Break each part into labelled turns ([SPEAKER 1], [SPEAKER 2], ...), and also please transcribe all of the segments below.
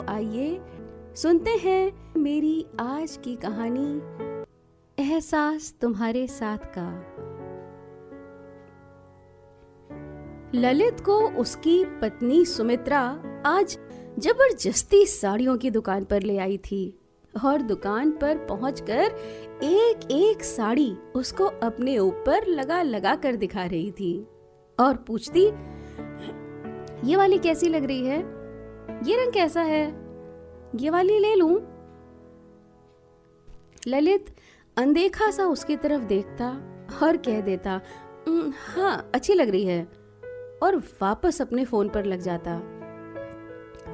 [SPEAKER 1] आइए सुनते हैं मेरी आज की कहानी, एहसास तुम्हारे साथ का। ललित को उसकी पत्नी सुमित्रा आज जबरदस्ती साड़ियों की दुकान पर ले आई थी और दुकान पर पहुंचकर एक एक साड़ी उसको अपने ऊपर लगा लगा कर दिखा रही थी और पूछती, ये वाली कैसी लग रही है, ये रंग कैसा है, ये वाली ले लूं? ललित अनदेखा सा उसकी तरफ देखता और कह देता, हाँ अच्छी लग रही है, और वापस अपने फोन पर लग जाता।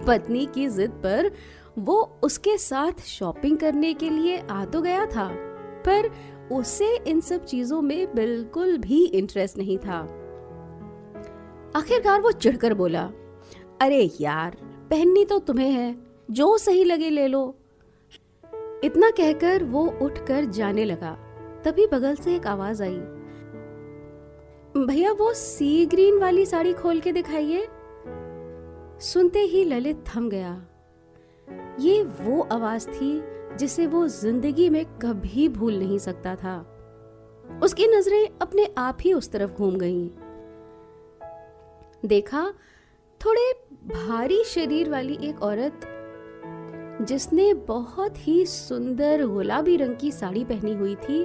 [SPEAKER 1] पत्नी की जिद पर वो उसके साथ शॉपिंग करने के लिए आ तो गया था, पर उसे इन सब चीजों में बिल्कुल भी इंटरेस्ट नहीं था। आखिरकार वो चिढ़कर बोला, अरे यार, पहननी तो तुम्हें है, जो सही लगे ले लो। इतना कहकर वो उठकर जाने लगा। तभी बगल से एक आवाज आई, भैया वो सी ग्रीन वाली साड़ी खोल के दिखाइए। सुनते ही ललित थम गया। ये वो आवाज थी जिसे वो जिंदगी में कभी भूल नहीं सकता था। उसकी नजरें अपने आप ही उस तरफ घूम गईं। देखा, थोड़े भारी शरीर वाली एक औरत जिसने बहुत ही सुंदर गुलाबी रंग की साड़ी पहनी हुई थी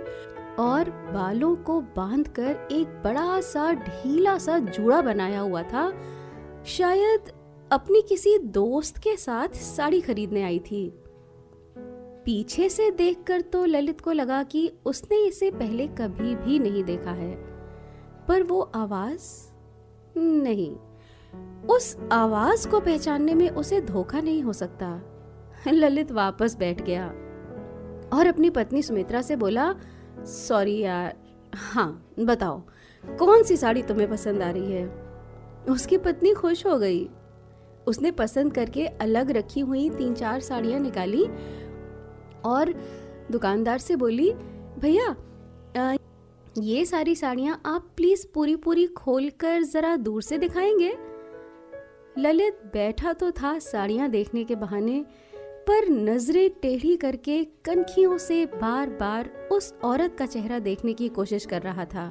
[SPEAKER 1] और बालों को बांधकर एक बड़ा सा ढीला सा जूड़ा बनाया हुआ था, शायद अपनी किसी दोस्त के साथ साड़ी खरीदने आई थी। पीछे से देखकर तो ललित को लगा कि उसने इसे पहले कभी भी नहीं देखा है, पर वो आवाज नहीं, उस आवाज को पहचानने में उसे धोखा नहीं हो सकता। ललित वापस बैठ गया और अपनी पत्नी सुमित्रा से बोला, सॉरी यार, हाँ बताओ कौन सी साड़ी तुम्हें पसंद आ रही है। उसकी पत्नी खुश हो गई। उसने पसंद करके अलग रखी हुई 3-4 साड़ियां निकाली और दुकानदार से बोली, भैया ये सारी साड़ियां आप प्लीज पूरी पूरी खोलकर जरा दूर से दिखाएंगे। ललित बैठा तो था साड़ियां देखने के बहाने, पर नजरें टेढ़ी करके कनखियों से बार बार उस औरत का चेहरा देखने की कोशिश कर रहा था।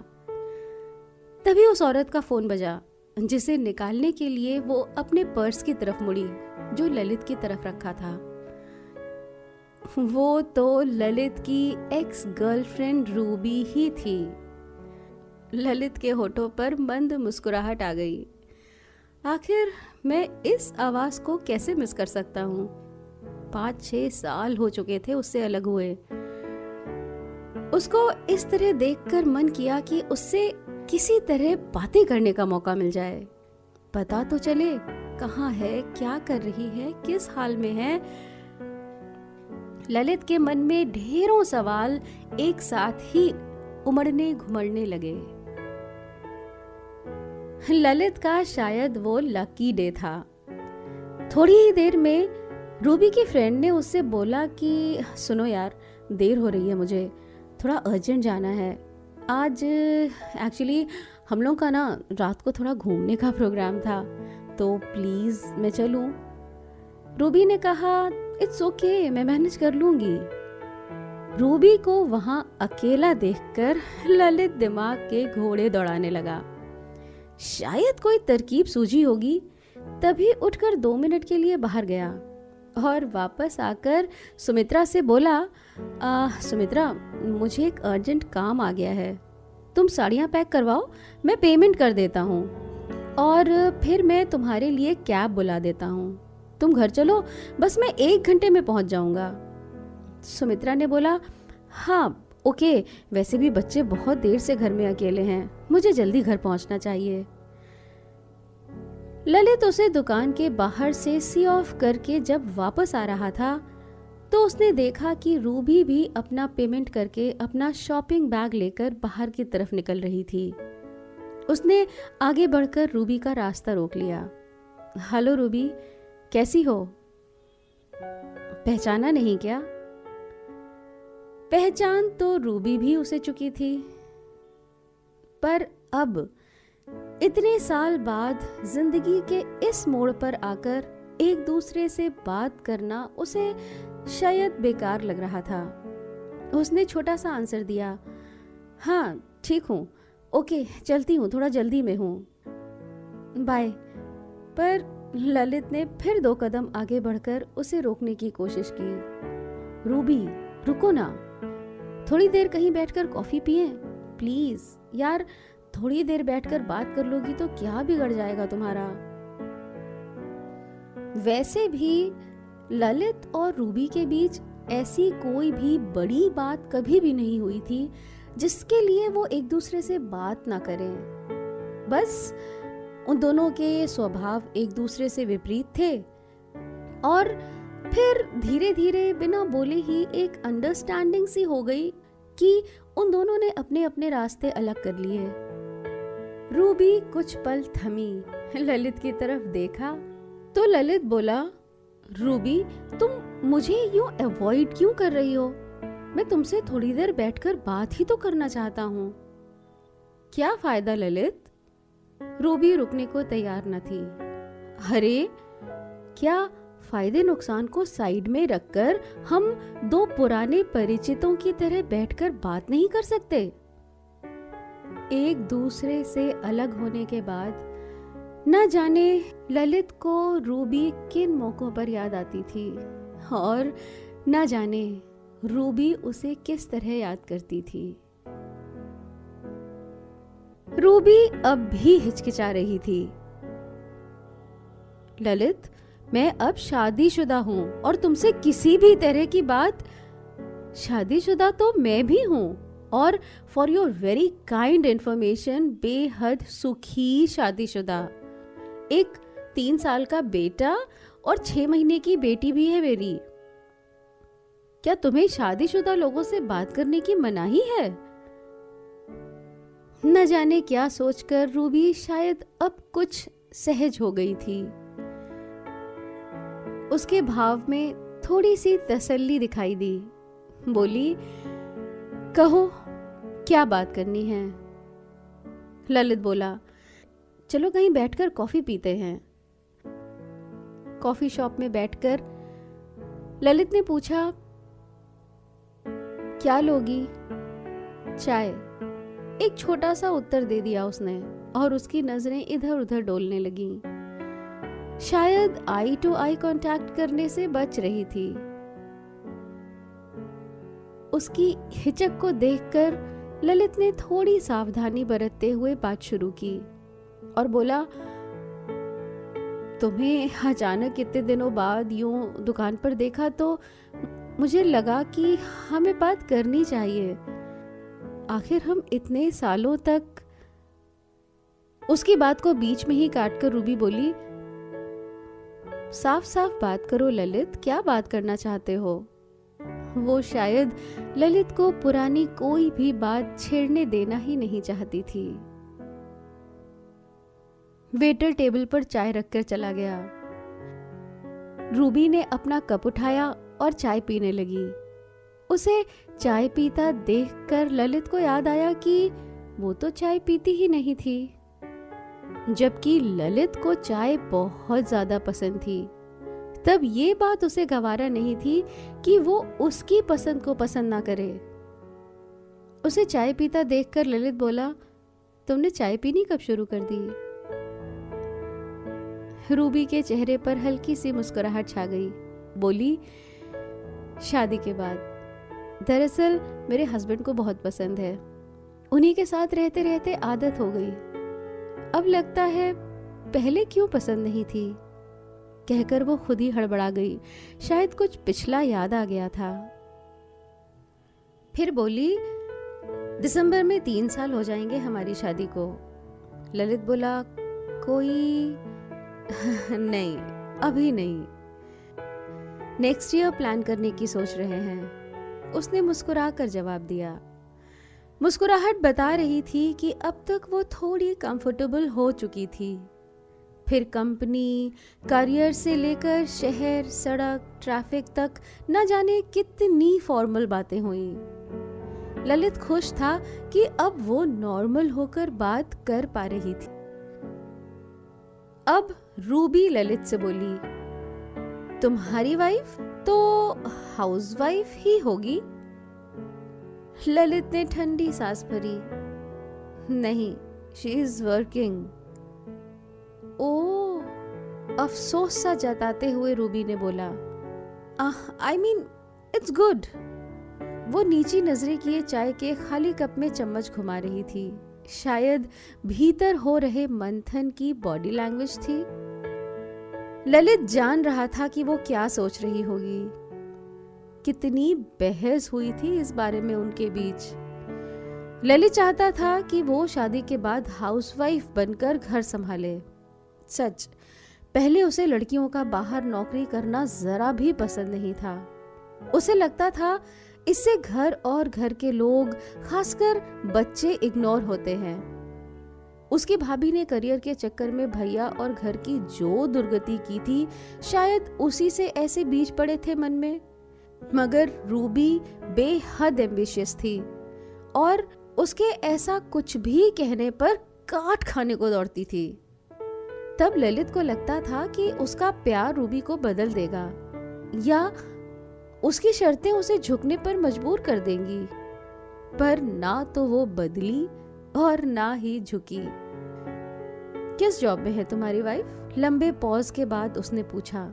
[SPEAKER 1] तभी उस औरत का फोन बजा, जिसे निकालने के लिए वो अपने पर्स की तरफ मुड़ी जो ललित की तरफ रखा था। वो तो ललित की एक्स गर्लफ्रेंड रूबी ही थी। ललित के होठों पर मंद मुस्कुराहट आ गई। आखिर मैं इस आवाज को कैसे मिस कर सकता हूँ। 5-6 साल हो चुके थे उससे अलग हुए। उसको इस तरह देखकर मन किया कि उससे किसी तरह बातें करने का मौका मिल जाए, पता तो चले कहाँ है, क्या कर रही है, किस हाल में है। ललित के मन में ढेरों सवाल एक साथ ही उमड़ने घुमड़ने लगे। ललित का शायद वो लकी डे था। थोड़ी ही देर में रूबी की फ्रेंड ने उससे बोला कि सुनो यार, देर हो रही है, मुझे थोड़ा अर्जेंट जाना है। आज एक्चुअली हम लोग का ना रात को थोड़ा घूमने का प्रोग्राम था, तो प्लीज मैं चलूं? रूबी ने कहा, इट्स ओके, मैं मैनेज कर लूंगी। रूबी को वहां अकेला देखकर ललित दिमाग के घोड़े दौड़ाने लगा। शायद कोई तरकीब सूझी होगी, तभी उठकर 2 मिनट के लिए बाहर गया और वापस आकर सुमित्रा से बोला, सुमित्रा, मुझे एक अर्जेंट काम आ गया है, तुम साड़ियाँ पैक करवाओ, मैं पेमेंट कर देता हूँ और फिर मैं तुम्हारे लिए कैब बुला देता हूँ। तुम घर चलो, बस मैं 1 घंटे में पहुँच जाऊँगा। सुमित्रा ने बोला, हाँ ओके, वैसे भी बच्चे बहुत देर से घर में अकेले हैं, मुझे जल्दी घर पहुँचना चाहिए। ललित उसे दुकान के बाहर से सी ऑफ करके जब वापस आ रहा था, तो उसने देखा कि रूबी भी अपना पेमेंट करके अपना शॉपिंग बैग लेकर बाहर की तरफ निकल रही थी। उसने आगे बढ़कर रूबी का रास्ता रोक लिया। हेलो रूबी, कैसी हो? पहचाना नहीं क्या? पहचान तो रूबी भी उसे चुकी थी, पर अब इतने साल बाद जिंदगी के इस मोड़ पर आकर एक दूसरे से बात करना उसे शायद बेकार लग रहा था। उसने छोटा सा आंसर दिया, हाँ ठीक हूँ, ओके चलती हूँ, थोड़ा जल्दी में हूँ, बाय। पर ललित ने फिर 2 कदम आगे बढ़कर उसे रोकने की कोशिश की। रूबी रुको ना, थोड़ी देर कहीं बैठकर कॉफी पिए प्लीज यार, थोड़ी देर बैठकर बात कर लोगी तो क्या बिगड़ जाएगा तुम्हारा। वैसे भी ललित और रूबी के बीच ऐसी कोई भी बड़ी बात कभी भी नहीं हुई थी जिसके लिए वो एक दूसरे से बात ना करें। बस उन दोनों के स्वभाव एक दूसरे से विपरीत थे और फिर धीरे धीरे बिना बोले ही एक अंडरस्टैंडिंग सी हो गई कि उन दोनों ने अपने अपने रास्ते अलग कर लिए। रूबी कुछ पल थमी, ललित की तरफ देखा तो ललित बोला, रूबी तुम मुझे यूं अवॉइड क्यों कर रही हो? मैं तुमसे थोड़ी देर बैठकर बात ही तो करना चाहता हूँ। क्या फायदा ललित? रूबी रुकने को तैयार न थी। अरे क्या फायदे नुकसान को साइड में रखकर हम 2 पुराने परिचितों की तरह बैठकर बात नहीं कर सकते? एक दूसरे से अलग होने के बाद न जाने ललित को रूबी किन मौकों पर याद आती थी और न जाने रूबी उसे किस तरह याद करती थी। रूबी अब भी हिचकिचा रही थी। ललित मैं अब शादीशुदा हूँ और तुमसे किसी भी तरह की बात। शादीशुदा तो मैं भी हूँ और for your very kind information बेहद सुखी शादीशुदा। एक 3 साल का बेटा और 6 महीने की बेटी भी है मेरी। क्या तुम्हें शादीशुदा लोगों से बात करने की मनाही है? न जाने क्या सोचकर रूबी शायद अब कुछ सहज हो गई थी। उसके भाव में थोड़ी सी तसल्ली दिखाई दी। बोली, कहो क्या बात करनी है? ललित बोला, चलो कहीं बैठकर कॉफी पीते हैं। कॉफी शॉप में बैठकर ललित ने पूछा, क्या लोगी? चाय। एक छोटा सा उत्तर दे दिया उसने और उसकी नजरें इधर उधर डोलने लगीं। शायद आई टू आई कांटेक्ट करने से बच रही थी। उसकी हिचक को देखकर ललित ने थोड़ी सावधानी बरतते हुए बात शुरू की और बोला, तुम्हें अचानक इतने दिनों बाद यूं दुकान पर देखा तो मुझे लगा कि हमें बात करनी चाहिए। आखिर हम इतने सालों तक। उसकी बात को बीच में ही काटकर रूबी बोली, साफ साफ बात करो ललित, क्या बात करना चाहते हो? वो शायद ललित को पुरानी कोई भी बात छेड़ने देना ही नहीं चाहती थी। वेटर टेबल पर चाय रखकर चला गया। रूबी ने अपना कप उठाया और चाय पीने लगी। उसे चाय पीता देखकर ललित को याद आया कि वो तो चाय पीती ही नहीं थी, जबकि ललित को चाय बहुत ज्यादा पसंद थी। तब ये बात उसे गवारा नहीं थी कि वो उसकी पसंद को पसंद ना करे। उसे चाय पीता देखकर ललित बोला, तुमने चाय पीनी कब शुरू कर दी? रूबी के चेहरे पर हल्की सी मुस्कुराहट छा गई। बोली, शादी के बाद। दरअसल मेरे हस्बैंड को बहुत पसंद है, उन्हीं के साथ रहते रहते आदत हो गई। अब लगता है पहले क्यों पसंद नहीं थी। कहकर वो खुद ही हड़बड़ा गई। शायद कुछ पिछला याद आ गया था। फिर बोली, दिसंबर में 3 साल हो जाएंगे हमारी शादी को। ललित बोला, कोई नहीं, अभी नहीं, नेक्स्ट ईयर प्लान करने की सोच रहे हैं। उसने मुस्कुराकर जवाब दिया। मुस्कुराहट बता रही थी कि अब तक वो थोड़ी कंफर्टेबल हो चुकी थी। फिर कंपनी, करियर से लेकर शहर, सड़क, ट्रैफिक तक न जाने कितनी फॉर्मल बातें हुई। ललित खुश था कि अब वो नॉर्मल होकर बात कर पा रही थी। अब रूबी ललित से बोली, तुम्हारी वाइफ तो हाउसवाइफ ही होगी। ललित ने ठंडी सांस भरी। नहीं, शी इज वर्किंग। ओह, अफसोस सा जताते हुए रूबी ने बोला, आई मीन इट्स गुड। वो नीची नजरें किए चाय के खाली कप में चम्मच घुमा रही थी। शायद भीतर हो रहे मंथन की बॉडी लैंग्वेज थी। ललित जान रहा था कि वो क्या सोच रही होगी। कितनी बहस हुई थी इस बारे में उनके बीच। ललित चाहता था कि वो शादी के बाद हाउसवाइफ बनकर घर संभाले। सच, पहले उसे लड़कियों का बाहर नौकरी करना जरा भी पसंद नहीं था। उसे लगता था इससे घर और घर के लोग, खासकर बच्चे, इग्नोर होते हैं। उसकी भाभी ने करियर के चक्कर में भैया और घर की जो दुर्गति की थी, शायद उसी से ऐसे बीज पड़े थे मन में। मगर रूबी बेहद एम्बिशियस थी और उसके ऐसा कुछ भी कहने पर काट खाने को दौड़ती थी। तब ललित को लगता था कि उसका प्यार रूबी को बदल देगा या उसकी शर्तें उसे झुकने पर मजबूर कर देंगी। पर ना तो वो बदली और ना ही झुकी। किस जॉब में है तुम्हारी वाइफ? लंबे पॉज के बाद उसने पूछा।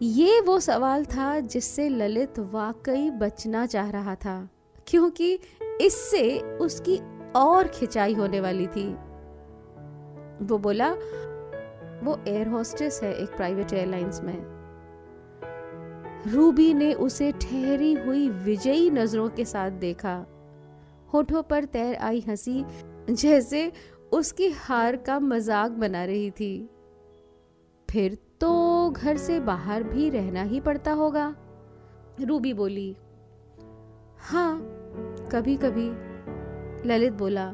[SPEAKER 1] ये वो सवाल था जिससे ललित वाकई बचना चाह रहा था, क्योंकि इससे उसकी और खिंचाई होने वाली थी। वो बोला, वो एयर होस्टेस है एक प्राइवेट एयरलाइंस में। रूबी ने उसे ठहरी हुई विजयी नजरों के साथ देखा। होठों पर तैर आई हंसी जैसे उसकी हार का मजाक बना रही थी। फिर तो घर से बाहर भी रहना ही पड़ता होगा, रूबी बोली। हाँ, कभी कभी, ललित बोला।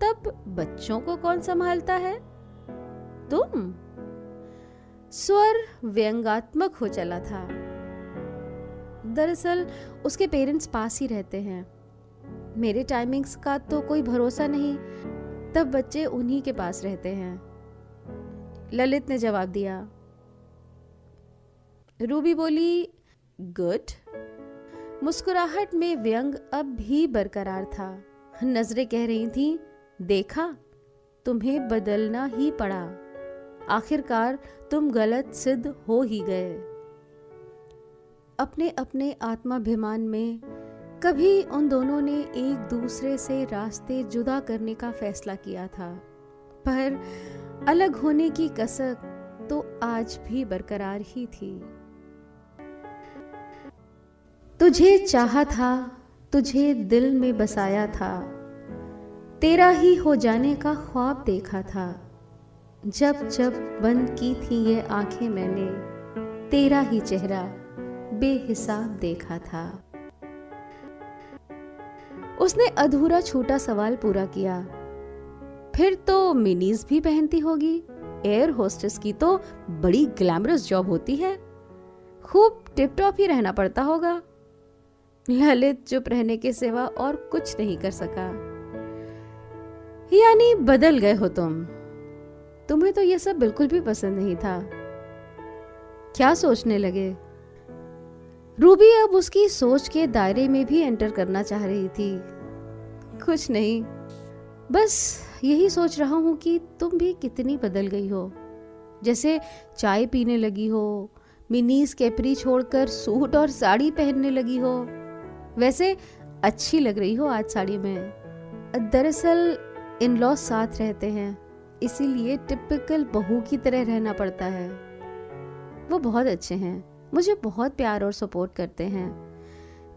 [SPEAKER 1] तब बच्चों को कौन संभालता है? तुम? स्वर व्यंग्यात्मक हो चला था। दरअसल उसके पेरेंट्स पास ही रहते हैं। मेरे टाइमिंग्स का तो कोई भरोसा नहीं, तब बच्चे उन्हीं के पास रहते हैं, ललित ने जवाब दिया। रूबी बोली, गुड। मुस्कुराहट में व्यंग अब भी बरकरार था। नजरें कह रही थीं, देखा, तुम्हें बदलना ही पड़ा। आखिरकार तुम गलत सिद्ध हो ही गए। अपने अपने आत्माभिमान में कभी उन दोनों ने एक दूसरे से रास्ते जुदा करने का फैसला किया था, पर अलग होने की कसक तो आज भी बरकरार ही थी। तुझे चाहा था, तुझे दिल में बसाया था, तेरा ही हो जाने का ख्वाब देखा था। जब जब बंद की थी ये आंखें मैंने, तेरा ही चेहरा बेहिसाब देखा था। उसने अधूरा छोटा सवाल पूरा किया। फिर तो मिनीज भी पहनती होगी। एयर होस्टेस की तो बड़ी ग्लैमरस जॉब होती है, खूब टिप टॉप ही रहना पड़ता होगा। ललित चुप रहने के सिवा और कुछ नहीं कर सका। यानी बदल गए हो तुम? तुम्हें तो ये सब बिल्कुल भी पसंद नहीं था। क्या सोचने लगे? रूबी अब उसकी सोच के दायरे में भी एंटर करना चाह रही थी। कुछ नहीं, बस यही सोच रहा हूं कि तुम भी कितनी बदल गई हो। जैसे चाय पीने लगी हो, मिनीज कैपरी छोड़कर सूट और साड़ी पहनने लगी हो। वैसे अच्छी लग रही हो आज साड़ी में। दरअसल इन लॉज साथ रहते हैं, इसीलिए टिपिकल बहू की तरह रहना पड़ता है। वो बहुत अच्छे हैं, मुझे बहुत प्यार और सपोर्ट करते हैं।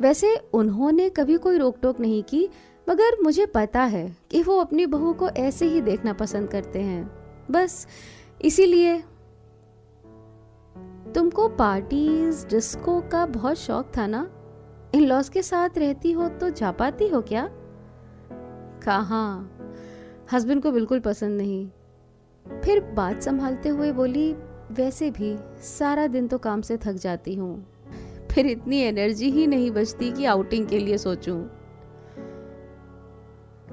[SPEAKER 1] वैसे उन्होंने कभी कोई रोक टोक नहीं की, मगर मुझे पता है कि वो अपनी बहू को ऐसे ही देखना पसंद करते हैं। बस इसीलिए। तुमको पार्टीज, डिस्को का बहुत शौक था ना? इन लॉज के साथ रहती हो तो जा पाती हो क्या? कहाँ, हस्बैंड को बिल्कुल पसंद नहीं। फिर बात संभालते हुए बोली, वैसे भी सारा दिन तो काम से थक जाती हूँ, फिर इतनी एनर्जी ही नहीं बचती कि आउटिंग के लिए सोचूं।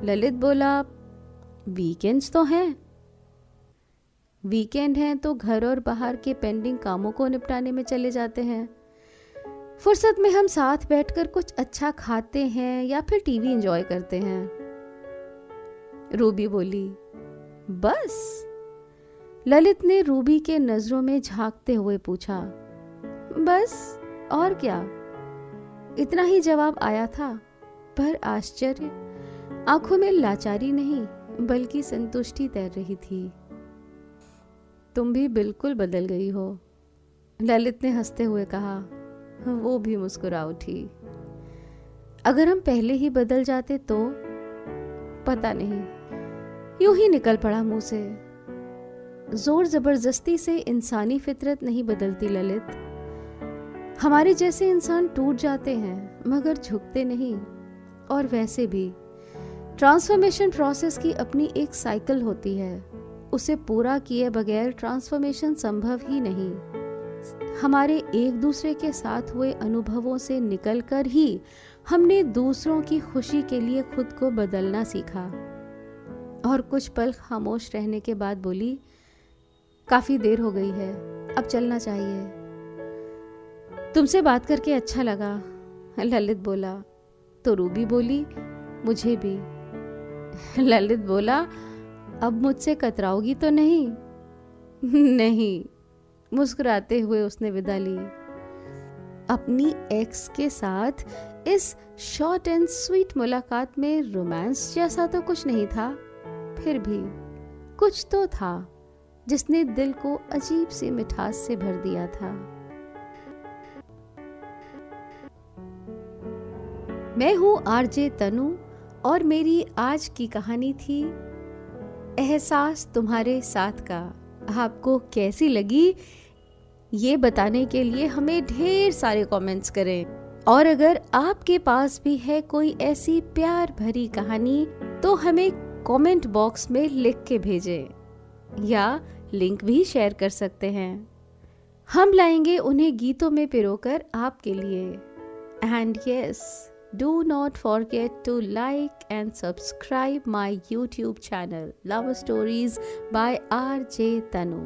[SPEAKER 1] ललित बोला, वीकेंड्स तो हैं। वीकेंड है तो घर और बाहर के पेंडिंग कामों को निपटाने में चले जाते हैं। फुर्सत में हम साथ बैठकर कुछ अच्छा खाते हैं या फिर टीवी एंजॉय करते हैं। रूबी बोली, बस? ललित ने रूबी के नजरों में झांकते हुए पूछा। बस और क्या, इतना ही जवाब आया था, पर आश्चर्य, आंखों में लाचारी नहीं बल्कि संतुष्टि तैर रही थी। तुम भी बिल्कुल बदल गई हो, ललित ने हंसते हुए कहा। वो भी मुस्कुरा उठी। अगर हम पहले ही बदल जाते तो? पता नहीं, यूं ही निकल पड़ा मुंह से। जोर जबरदस्ती से इंसानी फितरत नहीं बदलती ललित। हमारे जैसे इंसान टूट जाते हैं मगर झुकते नहीं। और वैसे भी ट्रांसफॉर्मेशन प्रोसेस की अपनी एक साइकिल होती है, उसे पूरा किए बगैर ट्रांसफॉर्मेशन संभव ही नहीं। हमारे एक दूसरे के साथ हुए अनुभवों से निकलकर ही हमने दूसरों की खुशी के लिए खुद को बदलना सीखा। और कुछ पल खामोश रहने के बाद बोली, काफी देर हो गई है, अब चलना चाहिए। तुमसे बात करके अच्छा लगा, ललित बोला। तो रूबी बोली, मुझे भी। ललित बोला, अब मुझसे कतराओगी तो नहीं? नहीं, मुस्कुराते हुए उसने विदा ली। अपनी एक्स के साथ इस शॉर्ट एंड स्वीट मुलाकात में रोमांस जैसा तो कुछ नहीं था, फिर भी कुछ तो था जिसने दिल को अजीब सी मिठास से भर दिया था। मैं हूं आरजे तनु और मेरी आज की कहानी थी एहसास तुम्हारे साथ का। आपको कैसी लगी ये बताने के लिए हमें ढेर सारे कमेंट्स करें। और अगर आपके पास भी है कोई ऐसी प्यार भरी कहानी तो हमें कमेंट बॉक्स में लिख के भेजें या लिंक भी शेयर कर सकते हैं। हम लाएंगे उन्हें गीतों में पिरोकर आपके लिए। And yes, do not forget to like and subscribe my YouTube channel Love Stories by RJ Tanu.